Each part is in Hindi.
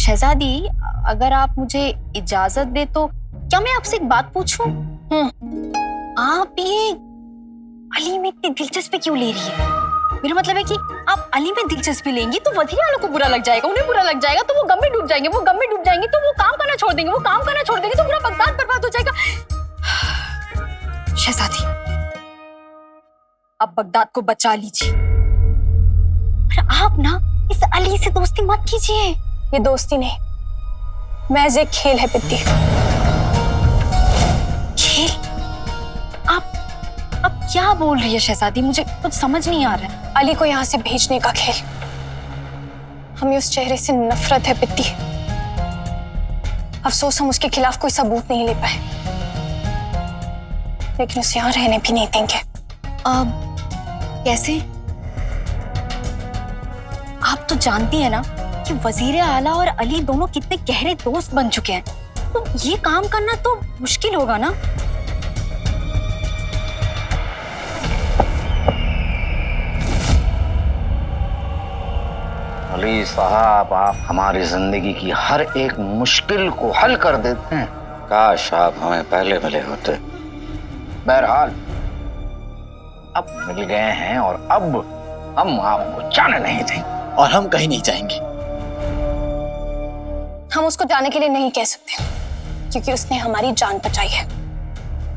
शहजादी, अगर आप मुझे इजाजत दे तो क्या मैं आपसे एक बात पूछूं? आप ये अली में इतनी दिलचस्पी क्यों ले रही है? मेरा मतलब है कि आप अली में दिलचस्पी लेंगी तो वजीर आला को बुरा लग जाएगा, उन्हें बुरा लग जाएगा तो वो गम में डूब जाएंगे, वो गम में डूब जाएंगे तो वो काम करना छोड़ देंगे, वो काम करना छोड़ देंगे तो पूरा बगदाद बर्बाद हो जाएगा। शहजादी, आप बगदाद को बचा लीजिए, पर आप ना इस अली से दोस्ती मत कीजिए। ये दोस्ती नहीं, महज एक खेल है पित्ती। खेल? आप क्या बोल रही है शहजादी? मुझे कुछ समझ नहीं आ रहा है। अली को यहाँ से भेजने का खेल। हमें उस चेहरे से नफरत है पित्ती। अफसोस हम उसके खिलाफ कोई सबूत नहीं ले पाए, लेकिन उसे यहाँ रहने भी नहीं देंगे। कैसे? आप तो जानती है ना कि वजीर आला और अली दोनों कितने गहरे दोस्त बन चुके हैं, तो ये काम करना तो मुश्किल होगा ना। अली साहब, आप हमारी जिंदगी की हर एक मुश्किल को हल कर देते हैं। काश आप हमें पहले मिले होते। बहरहाल अब मिल गए हैं और अब हम आपको जाने नहीं देंगे। और हम कहीं नहीं जाएंगे। हम उसको जाने के लिए नहीं कह सकते, क्योंकि उसने हमारी जान बचाई है,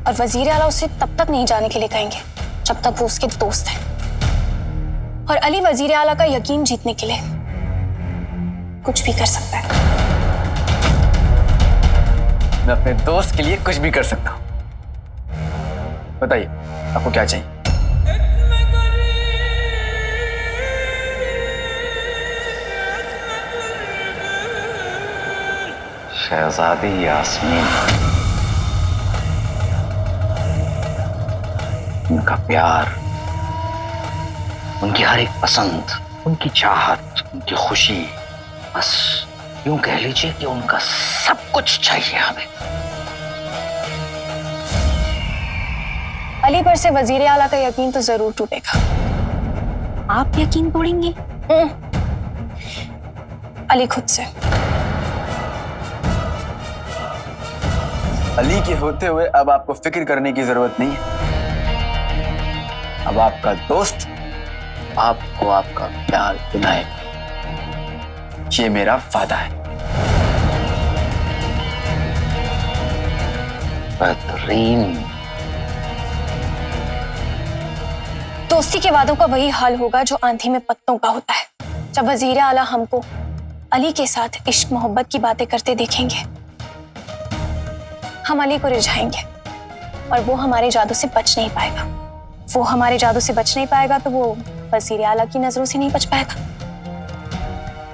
और वजीर आला उसे तब तक नहीं जाने के लिए कहेंगे जब तक वो उसके दोस्त है। और अली वजीर आला का यकीन जीतने के लिए कुछ भी कर सकता है। मैं अपने दोस्त के लिए कुछ भी कर सकता हूँ। बताइए आपको क्या चाहिए? शहजादी यास्मीन, उनका प्यार, उनकी हर एक पसंद, उनकी चाहत, उनकी खुशी, बस यूं कह लीजिए कि उनका सब कुछ चाहिए हमें। अली पर से वजीर आला का यकीन तो जरूर टूटेगा। आप यकीन तोड़ेंगे? अली खुद से। अली के होते हुए अब आपको फिक्र करने की जरूरत नहीं है। अब आपका दोस्त आपको आपका प्यार दिलाएगा, ये मेरा वादा है। बेहतरीन। दोस्ती के वादों का वही हाल होगा जो आंधी में पत्तों का होता है। जब वजीर आला हमको अली के साथ इश्क मोहब्बत की बातें करते देखेंगे, हम अली को रिझाएंगे और वो हमारे जादू से बच नहीं पाएगा। वो हमारे जादू से बच नहीं पाएगा तो वो वजीर आला की नजरों से नहीं बच पाएगा,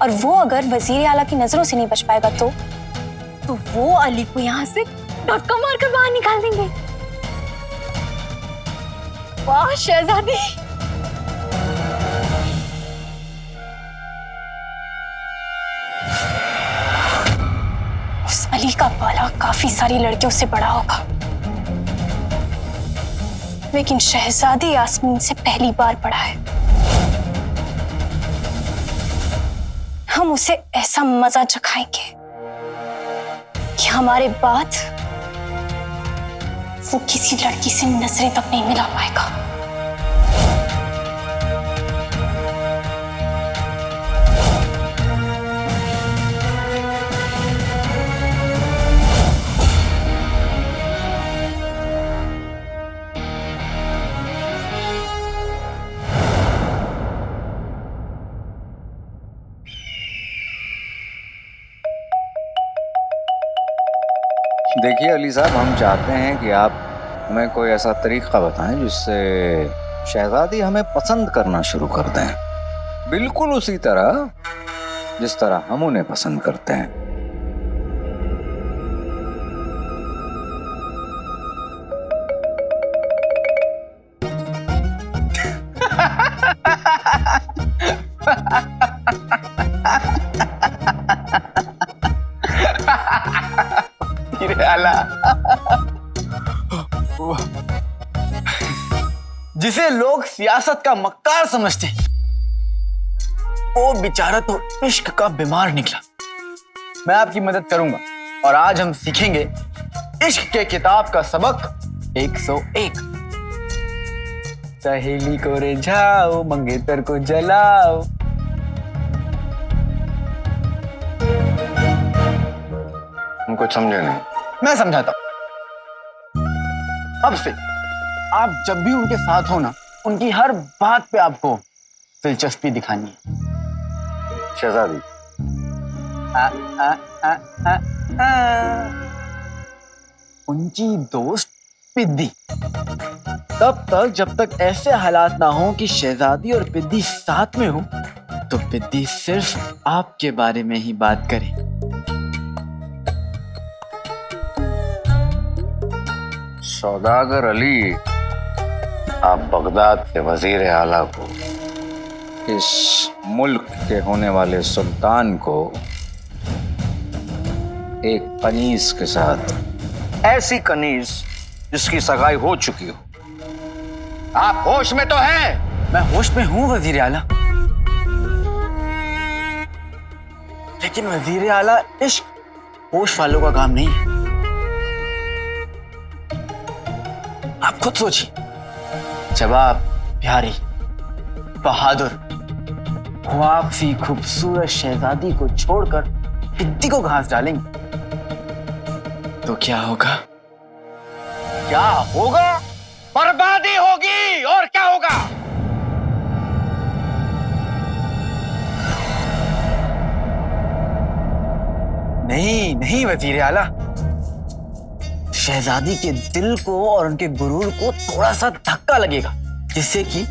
और वो अगर वजीर आला की नजरों से नहीं बच पाएगा तो वो अली को यहाँ से धक्का मारकर बाहर निकाल देंगे। वाह शहजादी, उस अली का बाला काफी सारी लड़कियों से बड़ा होगा, लेकिन शहजादी यास्मीन से पहली बार पड़ा है। हम उसे ऐसा मजा चखाएंगे कि हमारे बाद वो किसी लड़की से नजरें तक नहीं मिला पाएगा। देखिए अली साहब, हम चाहते हैं कि आप हमें कोई ऐसा तरीका बताएं जिससे शहजादी हमें पसंद करना शुरू कर दें, बिल्कुल उसी तरह जिस तरह हम उन्हें पसंद करते हैं। जिसे लोग सियासत का मक्कार समझते हैं, वो बेचारा तो इश्क का बीमार निकला। मैं आपकी मदद करूंगा और आज हम सीखेंगे इश्क के किताब का सबक 101। सहेली को रिझाओ, मंगेतर को जलाओ। हम कुछ समझे नहीं। मैं समझाता हूं। अब से आप जब भी उनके साथ हो ना, उनकी हर बात पे आपको दिलचस्पी दिखानी है। शहजादी, आ, आ, आ, आ, आ। उनकी दोस्त पिद्दी। तब तक जब तक ऐसे हालात ना हो कि शहजादी और पिद्दी साथ में हो, तो पिद्दी सिर्फ आपके बारे में ही बात करे। सौदागर अली, आप बगदाद के वजीर आला को, इस मुल्क के होने वाले सुल्तान को एक कनीज के साथ, ऐसी कनीज जिसकी सगाई हो चुकी हो। आप होश में तो हैं? मैं होश में हूं वजीर आला, लेकिन वजीर आला इश्क होश वालों का काम नहीं है। आप खुद सोचिए, जब आप प्यारी, बहादुर, ख्वाब सी खूबसूरत शहजादी को छोड़कर पिद्दी को घास डालेंगे तो क्या होगा? क्या होगा? बर्बादी होगी। और क्या होगा? नहीं नहीं वजीर आला, शहजादी के दिल को और उनके गुरूर को थोड़ा सा धक्का लगेगा, जिससे कि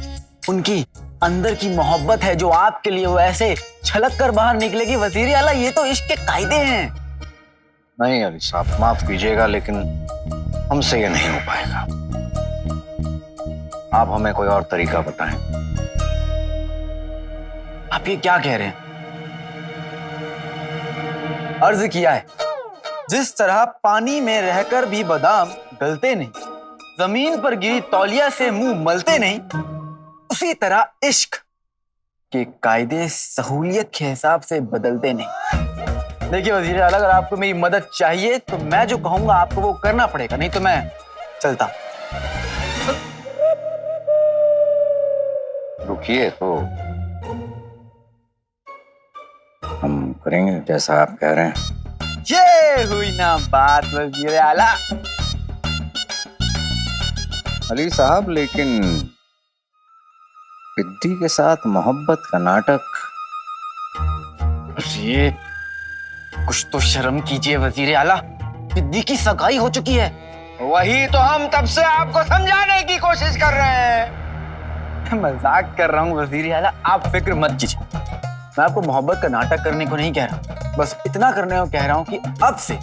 उनकी अंदर की मोहब्बत है जो आपके लिए वो ऐसे छलक कर बाहर निकलेगी। वजीर आला, ये तो इश्क के कायदे हैं। नहीं अली साहब, माफ कीजिएगा, लेकिन हमसे ये नहीं हो पाएगा। आप हमें कोई और तरीका बताएं। आप ये क्या कह रहे हैं? अर्ज किया है, जिस तरह पानी में रहकर भी बादाम गलते नहीं, जमीन पर गिरी तौलिया से मुंह मलते नहीं, उसी तरह इश्क के कायदे सहूलियत के हिसाब से बदलते नहीं। देखिए वजीर आला, अगर आपको मेरी मदद चाहिए तो मैं जो कहूंगा आपको वो करना पड़ेगा, नहीं तो मैं चलता। रुकिए, तो हम करेंगे जैसा आप कह रहे हैं। ये हुई ना बात वजीर आला। अली साहब, लेकिन पिद्दी के साथ मोहब्बत का नाटक। ये कुछ तो शर्म कीजिए वजीर आला, पिद्दी की सगाई हो चुकी है। वही तो हम तब से आपको समझाने की कोशिश कर रहे हैं। मजाक कर रहा हूँ वजीर आला, आप फिक्र मत कीजिए। मैं आपको मोहब्बत का नाटक करने को नहीं कह रहा, बस इतना करने को कह रहा हूँ कि अब से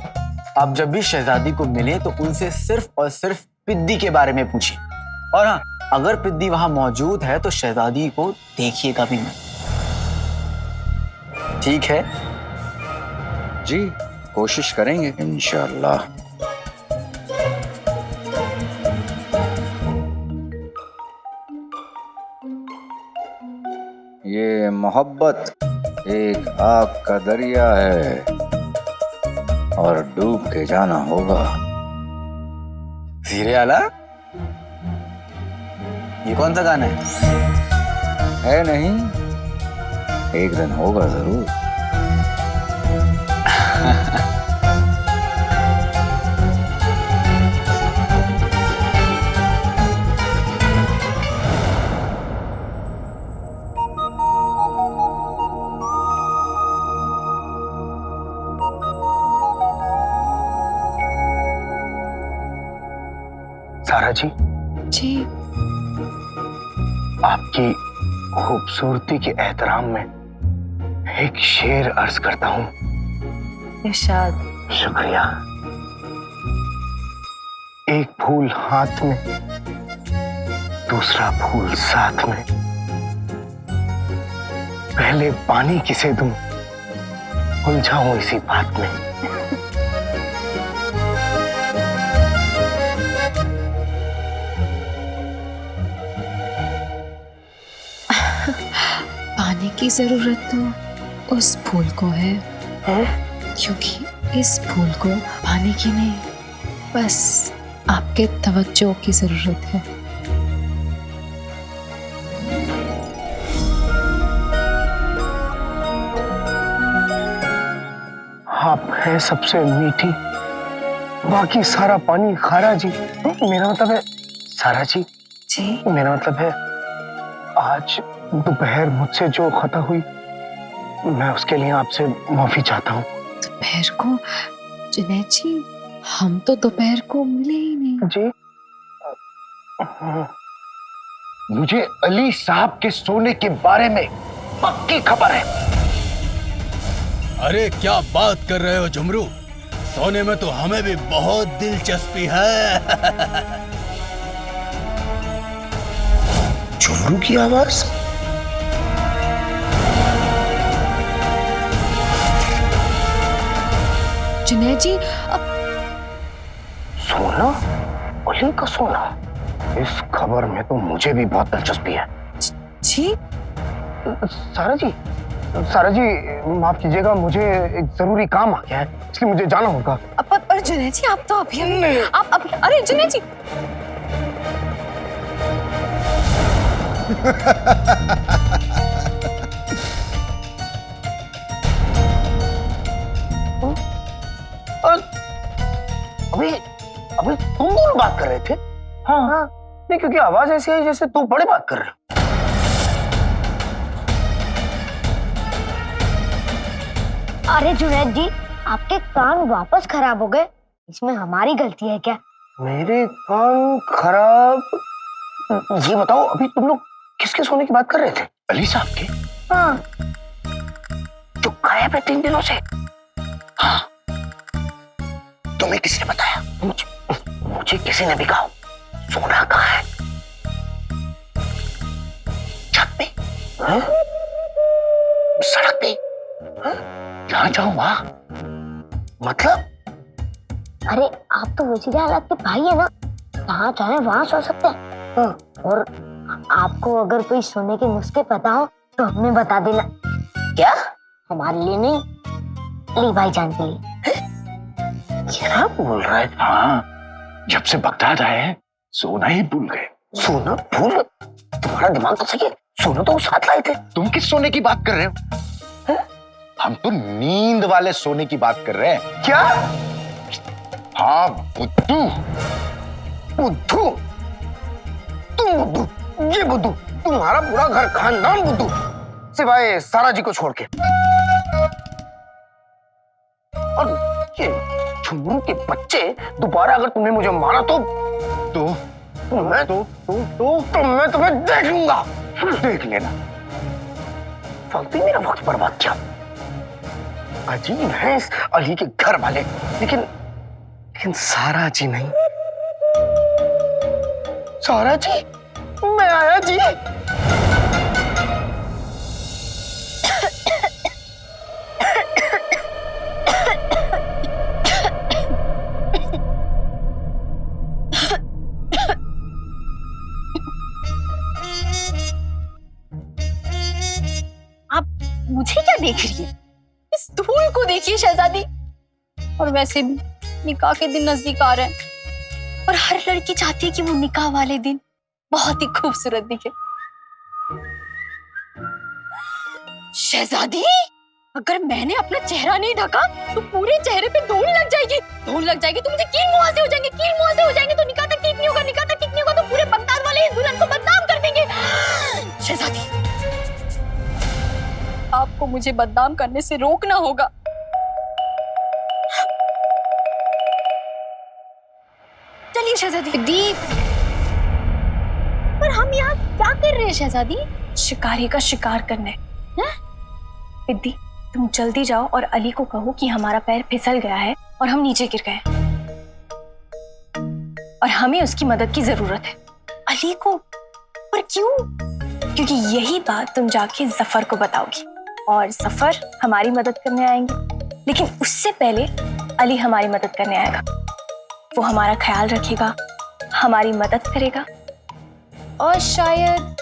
आप जब भी शहजादी को मिले तो उनसे सिर्फ और सिर्फ पिद्दी के बारे में पूछिए। और हाँ, अगर पिद्दी वहां मौजूद है तो शहजादी को देखिएगा भी मत। ठीक है जी, कोशिश करेंगे इंशाअल्लाह। ये मोहब्बत एक आग का दरिया है और डूब के जाना होगा। वजीर आला, ये कौन सा गाना है नहीं, एक दिन होगा जरूर। सारा जी, जी आपकी खूबसूरती के एहतराम में एक शेर अर्ज करता हूँ। इरशाद। शुक्रिया। एक फूल हाथ में, दूसरा फूल साथ में, पहले पानी किसे दूं, उलझाऊं इसी बात में। पानी की जरूरत तो उस फूल को है। क्योंकि इस फूल को पाने की नहीं, बस आपके तवज्जो की जरूरत है। आप है सबसे मीठी, बाकी सारा पानी खारा जी। मेरा मतलब है सारा जी, मेरा मतलब है आज दोपहर मुझसे जो खता हुई, मैं उसके लिए आपसे माफी चाहता हूँ। दोपहर को जुनैद जी, हम तो दोपहर को मिले ही नहीं। जी मुझे अली साहब के सोने के बारे में पक्की खबर है। अरे क्या बात कर रहे हो झुमरू, सोने में तो हमें भी बहुत दिलचस्पी है। झुमरू की आवाज? जुनैद जी, अब सोना? अली का सोना? इस खबर में तो मुझे भी बहुत दिलचस्पी है। जी सारा जी, सारा जी माफ कीजिएगा, मुझे एक जरूरी काम आ गया है, इसलिए मुझे जाना होगा। पर जुनैद जी, आप तो अभी आप अभी, अरे जुनैद जी। अभी अभी तुम दोनों बात कर रहे थे? हाँ नहीं, क्योंकि आवाज ऐसी है जैसे तुम बड़े बात कर रहे हो। अरे जुनैद जी, आपके कान वापस खराब हो गए, इसमें हमारी गलती है क्या? मेरे कान खराब? ये बताओ, अभी तुम लोग किसके सोने की बात कर रहे थे? अली साहब के? हाँ। जो गायब है 3 दिनों से। हाँ। तुम्हें किसी ने बताया? मुझे किसी ने भी कहा। सोना कहाँ है? छत पे? हाँ? सड़क पे? हाँ? जहाँ जाऊं वहां? मतलब? अरे आप तो वजीर आला के भाई है ना, जहाँ चाहे वहाँ सो सकते हैं। हाँ। और आपको अगर कोई सोने के नुस्खे पता हो तो हमें बता देना। क्या? हमारे लिए नहीं, अली भाईजान के लिए। क्या बोल रहा है? हाँ, जब से बगदाद आए हैं सोना ही भूल गए। सोना भूल? तुम्हारा दिमाग तो सही है, सोना तो साथ लाए थे। तुम किस सोने की बात कर रहे हो? हम तो नींद वाले सोने की बात कर रहे हैं। क्या? हाँ बुद्धू। बुद्धू? तुम बुद्धू? ये बुद्धू? तुम्हारा पूरा घर खानदान बुद्धू, सिवाय सारा जी को छोड़ के। और ये झुमरू के बच्चे दोबारा अगर तुमने मुझे मारा तो मैं तुम्हें देख लूंगा। देख लेना। फालतू मेरा वक्त बर्बाद किया। अजीब है इस अली के घर वाले, लेकिन सारा जी नहीं। सारा जी, मैं आया जी। आप मुझे क्या देख रही है? इस धूल को देखिए शहजादी। और वैसे भी निकाह के दिन नजदीक आ रहे हैं और हर लड़की चाहती है कि वो निकाह वाले दिन बहुत ही खूबसूरत दिखे। शहजादी, अगर मैंने अपना चेहरा नहीं ढका तो पूरे चेहरे पे धूल लग जाएगी। धूल लग जाएगी तो मुझे कील मुहासे हो जाएंगे, कील मुहासे हो जाएंगे तो निकाह तक ठीक नहीं होगा, निकाह तक ठीक नहीं होगा तो पूरे बगदाद वाले इस दुल्हन को बदनाम कर देंगे। शहजादी, आपको मुझे बदनाम करने से रोकना होगा। चलिए शहजादी। दीप, पर हम यहाँ क्या कर रहे हैं शहजादी? शिकारी का शिकार करने। विद्दी, तुम जल्दी जाओ और अली को कहो कि हमारा पैर फिसल गया है और हम नीचे गिर गए और हमें उसकी मदद की जरूरत है। अली को? पर क्यों? क्योंकि यही बात तुम जाके जफर को बताओगी और जफर हमारी मदद करने आएंगे। लेकिन उससे पहले अली हमारी मदद करने आएगा। वो हमारा ख्याल रखेगा, हमारी मदद करेगा और शायद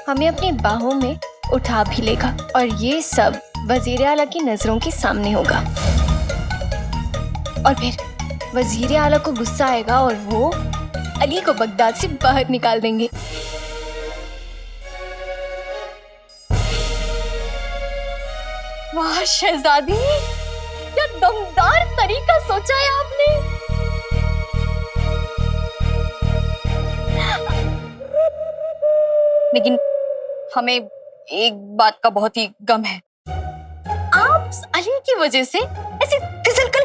हमें अपनी बाहों में उठा भी लेगा। और ये सब वजीर आला की नजरों के सामने होगा। और फिर वजीर आला को गुस्सा आएगा और वो अली को बगदाद से बाहर निकाल देंगे। वाह शहजादी, क्या दमदार तरीका सोचा है आपने। लेकिन हमें एक बात का बहुत ही गम है, आप अली की वजह से ऐसे फिसलकर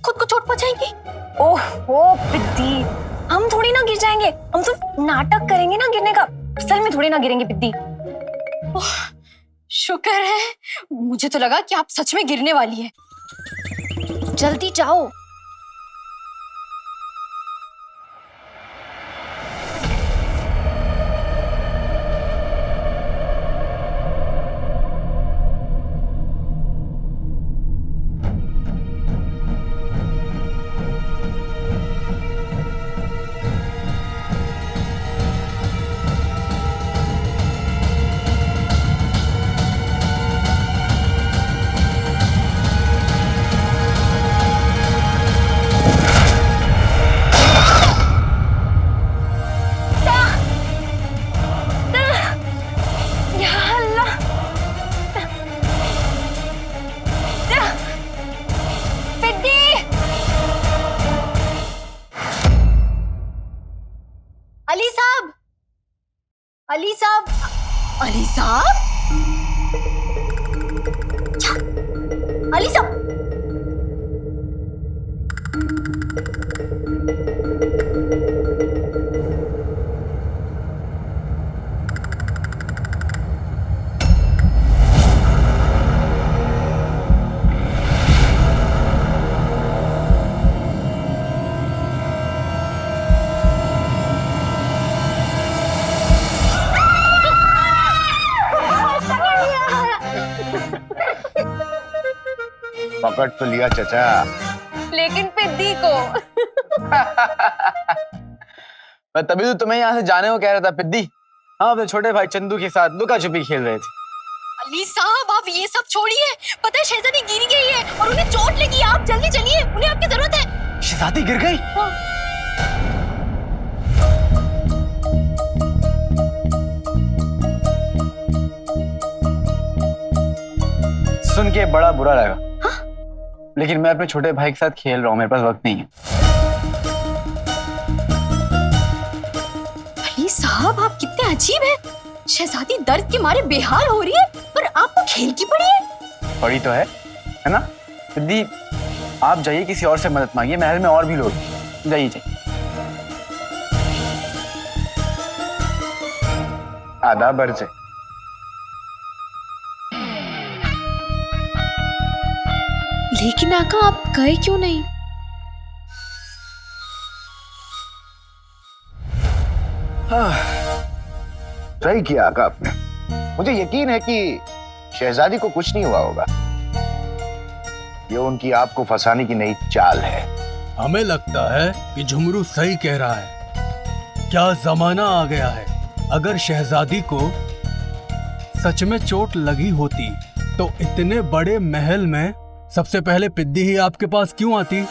खुद को चोट पहुंचाएंगे। ओहो पिद्दी, हम थोड़ी ना गिर जाएंगे, हम तो नाटक करेंगे ना गिरने का, असल में थोड़ी ना गिरेंगे पिद्दी। शुक्र है, मुझे तो लगा कि आप सच में गिरने वाली है। जल्दी जाओ। अली साहब, अली साहब, अली साहब, क्या? अली साहब, पकड़ तो लिया चचा, लेकिन पिद्दी को। मैं तभी तो तुम्हें यहाँ से जाने को कह रहा था पिद्दी। हाँ, अपने छोटे भाई चंदू के साथ लुका छुपी खेल रहे थे। अली साहब, आप ये सब छोड़िए, पता है शहजादी गिर गई है और उन्हें चोट लगी। आप जल्दी चलिए, उन्हें आपकी जरूरत है। शहजादी गिर गई? सुन के बड़ा बुरा लगा। लेकिन मैं अपने छोटे भाई के साथ खेल रहा हूँ, मेरे पास वक्त नहीं है। अली साहब, आप कितने अजीब हैं। शहजादी दर्द के मारे बेहाल हो रही है, पर आपको खेल की पड़ी है। पड़ी तो है ना? दीदी, आप जाइए, किसी और से मदद मांगिए, महल में और भी लोग। जाइए जाइए। आदाब अर्ज। लेकिन आका, आप गए क्यों नहीं? सही किया आका आपने। मुझे यकीन है कि शहजादी को कुछ नहीं हुआ होगा। ये उनकी आपको फंसाने की नई चाल है। हमें लगता है कि झुमरू सही कह रहा है। क्या जमाना आ गया है। अगर शहजादी को सच में चोट लगी होती तो इतने बड़े महल में सबसे पहले पिद्दी ही आपके पास क्यों आती?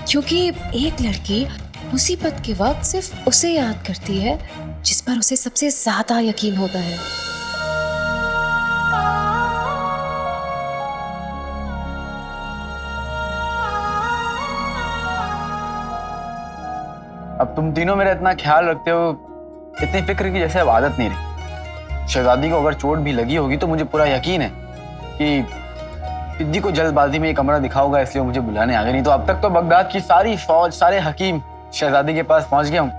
क्योंकि एक लड़की मुसीबत के वक्त सिर्फ उसे याद करती है जिस पर उसे सबसे ज्यादा यकीन होता है। अब तुम तीनों मेरा इतना ख्याल रखते हो, इतनी फिक्र की जैसे अब आदत नहीं रही। शहजादी को अगर चोट भी लगी होगी तो मुझे पूरा यकीन है कि पिद्दी को जल्दबाजी में ये कमरा दिखा होगा, इसलिए मुझे बुलाने आ गए। नहीं तो अब तक तो बगदाद की सारी फौज, सारे हकीम शहजादी के पास पहुंच गया हूं।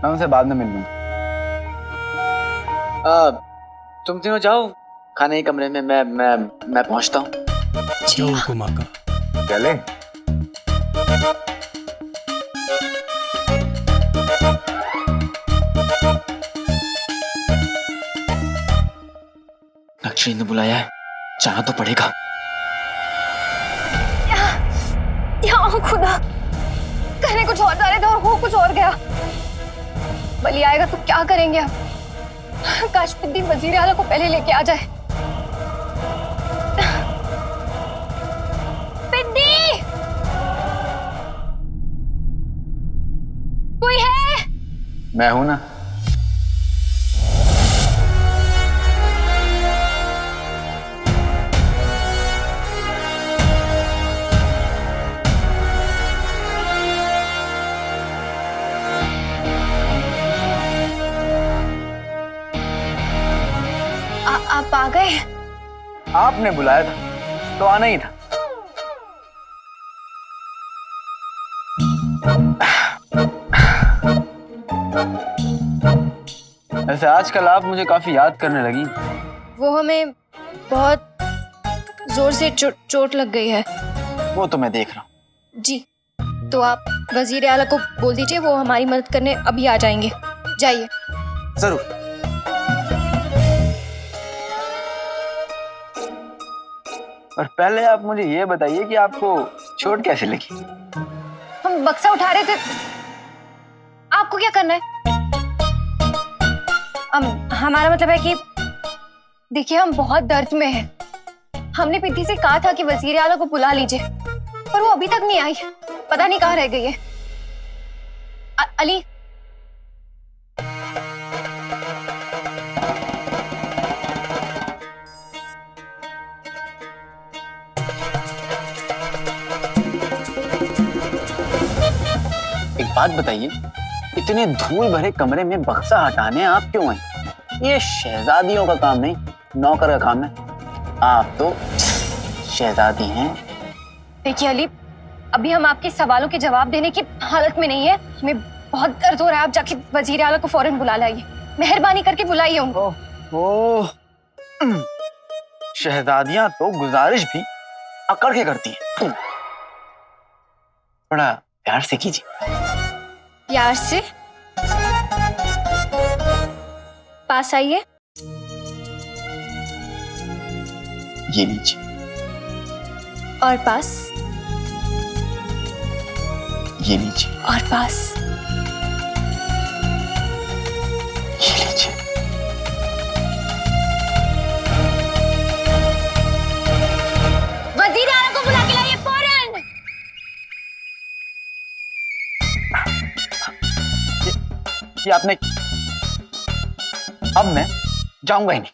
मैं उनसे बाद में मिल लूंगा। तुम तीनों जाओ खाने के कमरे में, मैं पहुंचता हूँ। जो हुकुम आका। चले। नक्शे ने बुलाया है, जाना तो पड़ेगा। या खुदा, कहने कुछ और जा रहे थे और हो कुछ और गया। बली आएगा तो क्या करेंगे अब? काश पिद्दी वजीर आला को पहले लेके आ जाए। मैं हूं ना। आप आ गए? आपने बुलाया था तो आना ही था। ऐसे आजकल आप मुझे काफी याद करने लगी। वो हमें बहुत जोर से चोट लग गई है। वो तो मैं देख रहा हूँ। जी, तो आप वजीर आला को बोल दीजिए, वो हमारी मदद करने अभी आ जाएंगे। जाइए। जरूर। और पहले आप मुझे ये बताइए कि आपको चोट कैसे लगी? हम बक्सा उठा रहे थे। आपको क्या करना है? हमारा मतलब है कि देखिए, हम बहुत दर्द में हैं। हमने पिद्दी से कहा था कि वजीर आला को बुला लीजिए, पर वो अभी तक नहीं आई। पता नहीं कहाँ रह गई है। अली, एक बात बताइए, इतने धूल भरे कमरे में बक्सा हटाने आप क्यों आए? ये शहजादियों का काम नहीं, नौकर का काम है। आप तो शहजादी हैं। देखिए अली, अभी हम आपके सवालों के जवाब देने की हालत में नहीं है। हमें बहुत दर्द हो रहा है। आप जाके वजीर आला को फौरन बुला लाइए। मेहरबानी करके बुलाइए उनको। ओह, शहजादियां तो गुजारिश भी अकड़ के करती हैं। थोड़ा प्यार से कीजिए। प्यार से? पास आइए। ये लीजिए। और पास। ये लीजिए। और पास। ये लीजिए। वजीर आला को बुला के लाइए फौरन। ये आपने, अब मैं जाऊंगा ही नहीं,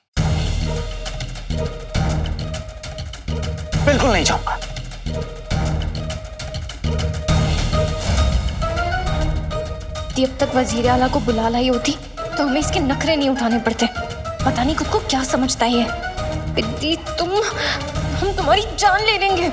बिल्कुल नहीं जाऊंगा। अब तक वजीर आला को बुला लाई होती तो हमें इसके नखरे नहीं उठाने पड़ते। पता नहीं खुद को क्या समझता है ये। पिद्दी, हम तुम्हारी जान ले लेंगे।